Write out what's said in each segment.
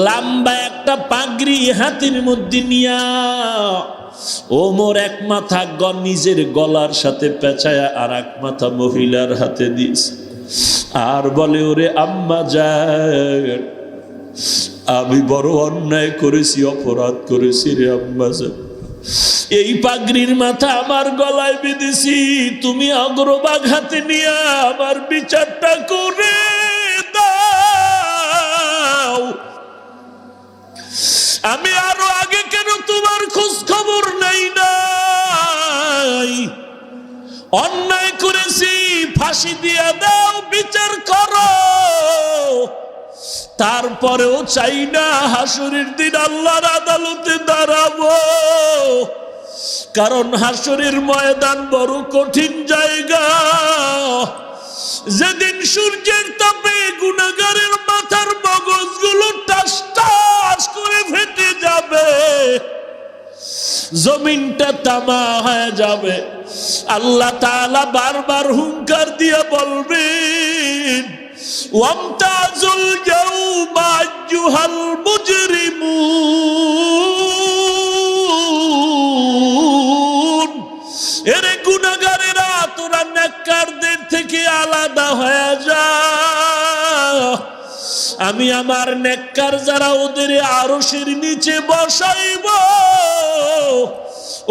লম্বা একটা পাগড়ি হাতের মধ্যে নিয়া ওমর এক মাথা নিজের গলার সাথে পেঁচায়া আর এক মাথা মহিলার হাতে দিস আর বলে, ওরে আম্মা যান, আমি বড় অন্যায় করেছি, অপরাধ করেছি রে আম্মা যান। এই পাগড়ির মাথা আমার গলায় বেঁধেছি, তুমি অগ্রভাগ হাতে নিয়ে আমার বিচারটা করে দাও। আমি আরো আগে কেন তোমার খোঁজ খবর নাই নাই? অন্যায় করেছি, ফাঁসি দিয়ে দাও, বিচার করো। তারপরেও চাই না হাসরের দিন আল্লাহর আদালতে দাঁড়াবো, কারণ হাসরের ময়দান বড় কঠিন জায়গা। যেদিন সূর্যের তাপে গুনাহগারের মাথার মগজগুলো টাস টাস করে ফেটে যাবে, জমিনটা তামা হয়ে যাবে, আল্লাহ তাআলা বারবার হুঙ্কার দিয়ে বলবেন, ওয়ামতাজুল ইয়াওমা আইয়ুহাল মুজরিমুন, এরে গুনাহগারেরা তোরা নেককারদের থেকে আলাদা হয়ে যা। আমি আমার নেককার যারা ওদের আরশের নিচে বসাইব,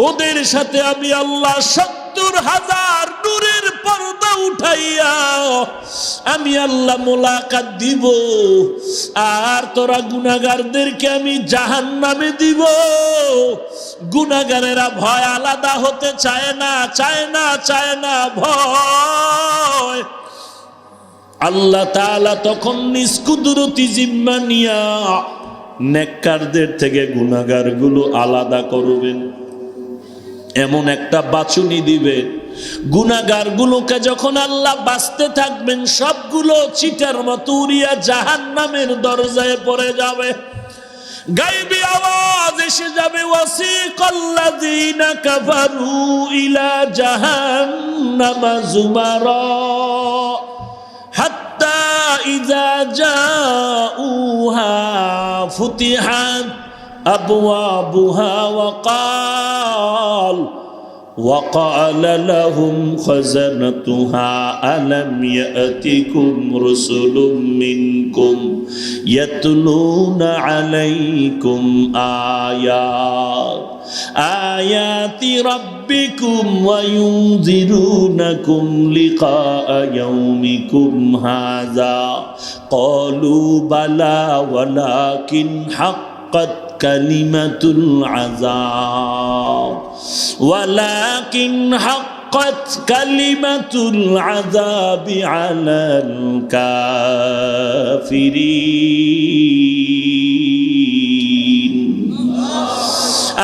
ওদের সাথে আমি আল্লাহ ৭০,০০০ নূরের পর্দা উঠাইয়া আমি আল্লাহ মোলাকাত দিব। আর তোরা গুনাহগারদেরকে আমি জাহান্নামে দিব। গুনাহগারেরা ভয় আলাদা হতে চায় না, চায় না, চায় না, ভয়। আল্লাহ তাআলা তখন নিজ কুদরতি জিম্মা নিয়া নেককারদের থেকে গুনাহগারগুলো আলাদা করবেন। এমন একটা বাছুনি দিবেন, গুনাহগারগুলোকে যখন আল্লাহ বাঁচতে থাকবেন সবগুলো চিটার মতো উড়িয়া জাহান্নামের দরজায় পড়ে যাবে। গায়বী আওয়াজ এসে যাবে, ওয়াসিকাল্লাযীনা কাফারু ইলা জাহান্নামা যুমারা হাত্তা ইযা জাউহা ফুতিহাত আবওয়াবুহা وقال لهم خزنتها ألم يأتكم رسل منكم يتلون عليكم آيات ربكم وينذرونكم لقاء يومكم هذا قالوا بلى ولكن حقت كلمة العذاب ولكن حقت كلمة العذاب على الكافرين।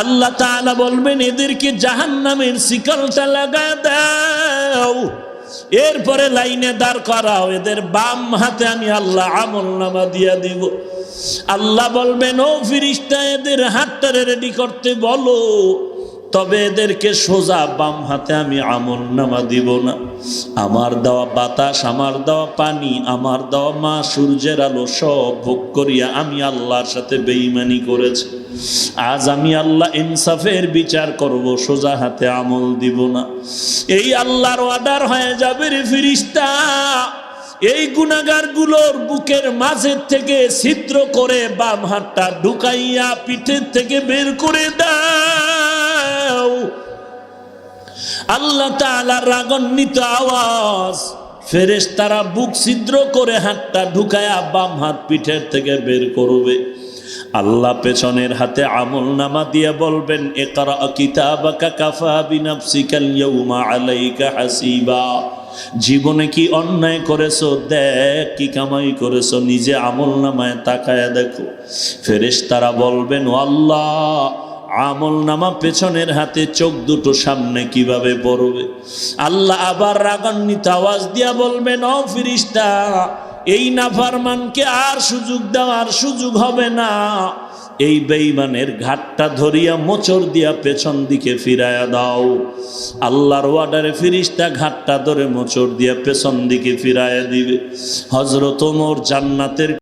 আল্লাহ তাআলা বলবেন, এদেরকে জাহান্নামের শিকলটা লাগা দাও, এরপরে লাইনে দাঁড় করাও, এদের বাম হাতে আমি আল্লাহ আমলনামা দিয়া দিব। আল্লাহ বলবেন, ও ফেরেশতা, এদের হাতটা রেডি করতে বলো, তবে এদেরকে সোজা বাম হাতে আমি আমলনামা দিব না। আমার দেওয়া বাতাস, আমার দেওয়া পানি, আমার দেওয়া মা সূর্যের আলো সব ভোগ করিয়া আমি আল্লাহর সাথে বেঈমানি করেছি। আজ আমি আল্লাহ ইনসাফের বিচার করব, সোজা হাতে আমল দিব না। এই আল্লাহর অর্ডার হয়ে যাবে রে ফেরেশতা, এই গুনাহগারগুলোর বুকের মাঝের থেকে ছিদ্র করে বাম হাতটা ঢুকাইয়া পিঠের থেকে বের করে দাও। আল্লাহ তাআলার রাগান্বিত আওয়াজ, ফেরেশতারা বুক ছিদ্র করে হাতটা ঢুকায়া বাম হাত পিঠের থেকে বের করবে। আল্লাহ পেছনের হাতে আমলনামা দিয়ে বলবেন, ইকরা কিতাবাকা কাফা বিনাফসিকাল ইয়াউমা আলাইকা হাসিবা। জীবনে কি অন্যায় করেছো, দেখ কি কামাই করেছো, নিজে আমলনামায় তাকায়া দেখো। ফেরেশতারা বলবেন, ও আল্লাহ, আমলনামা পেছনের হাতে, চোখ দুটো সামনে কিভাবে পড়বে? আল্লাহ আবার রাগান্বিত আওয়াজ দিয়া বলবেন, ও ফেরেশতা, এই নাফরমানকে আর সুযোগ দেওয়ার সুযোগ হবে না। এই বেঈমানের ঘাটটা ধরিয়া মোচড় দিয়া পেছন দিকে ফিরায়া দাও। আল্লাহর ওয়ার্ডারে ফিরিস্তা ঘাটটা ধরে মোচড় দিয়া পেছন দিকে ফিরায়া দিবে। হযরত ওমর জান্নাতের